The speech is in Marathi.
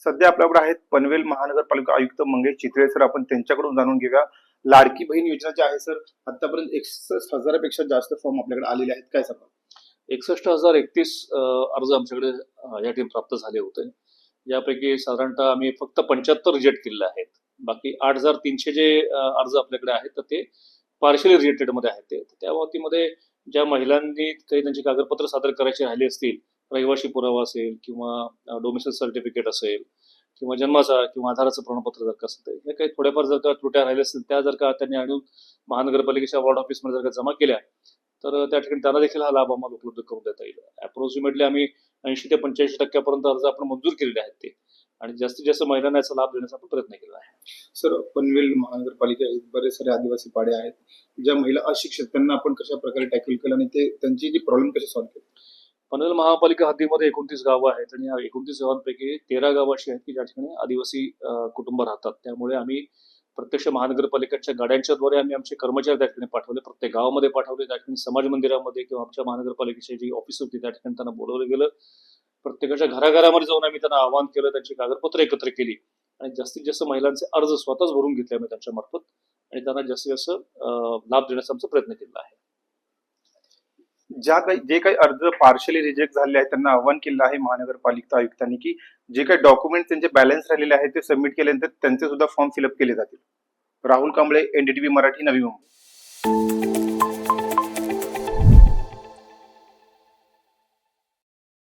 सध्या आपल्याकडे आहेत पनवेल महानगरपालिका आयुक्त मंगेश चितळे सर. आपण त्यांच्याकडून जाणून घेऊया. लाडकी बहीण योजना जी आहे सर, आतापर्यंत 61,000 पेक्षा जास्त फॉर्म आपल्याकडे आलेले आहेत. काय सांगा? 61,031 अर्ज आमच्याकडे या टीम प्राप्त झाले होते. यापैकी साधारणतः आम्ही फक्त 75 रिजेक्ट केलेले आहेत. बाकी 8,300 जे अर्ज आपल्याकडे आहेत तर ते पार्शली रिजेक्टेड मध्ये आहेत. त्या बाबतीमध्ये ज्या महिलांनी काही त्यांची कागदपत्र सादर करायची राहिली असतील, रहिवाशी पुरावा असेल किंवा डोमिसाईल सर्टिफिकेट असेल किंवा जन्माचा किंवा आधाराचं प्रमाणपत्र जर का असेल तर हे काही थोड्याफार जर का त्रुट्या राहिल्या असतील त्या जर का त्यांनी आणून महानगरपालिकेच्या वॉर्ड ऑफिसमध्ये जर का जमा केल्या तर त्या ठिकाणी त्यांना देखील हा लाभ आम्हाला उपलब्ध करून देता येईल. अप्रॉक्सिमेटली आम्ही 80 ते 85% अर्ज आपण मंजूर केलेले आहेत ते, आणि जास्तीत जास्त महिलांना याचा लाभ देण्याचा आपण प्रयत्न केला आहे. सर, पनवेल महानगरपालिकेत बरेच सारे आदिवासी पाडे आहेत, ज्या महिला अशिक्षित, त्यांना आपण कशा प्रकारे टॅकल केलं आणि ते त्यांची जी प्रॉब्लेम कशी सॉल्व्ह केली? पनवेल महापालिका हद्दीमध्ये 29 गावं आहेत आणि या 29 गावांपैकी 13 गावं अशी आहेत की ज्या ठिकाणी आदिवासी कुटुंब राहतात. त्यामुळे आम्ही प्रत्यक्ष महानगरपालिकेच्या गाड्यांच्याद्वारे आम्ही आमचे कर्मचारी त्या ठिकाणी पाठवले, प्रत्येक गावामध्ये पाठवले. त्या ठिकाणी समाज मंदिरामध्ये किंवा आमच्या महानगरपालिकेची जी ऑफिस होती त्या ठिकाणी त्यांना बोलवलं गेलं. प्रत्येकाच्या घराघरामध्ये जाऊन आम्ही त्यांना आवाहन केलं, त्यांची कागदपत्र एकत्र केली आणि जास्तीत जास्त महिलांचे अर्ज स्वतःच भरून घेतले आम्ही त्यांच्या मार्फत आणि त्यांना जास्तीत जास्त लाभ देण्याचा आमचा प्रयत्न केला आहे. जे काही अर्ज पार्शली रिजेक्ट झाले आहेत त्यांना आव्हान केलं आहे महानगरपालिका आयुक्तांनी की जे काही डॉक्युमेंट त्यांचे बॅलन्स राहिलेले आहेत ते सबमिट केल्यानंतर त्यांचे सुद्धा फॉर्म फिलअप केले जातील. राहुल कांबळे, NDTV मराठी, नवी मुंबई.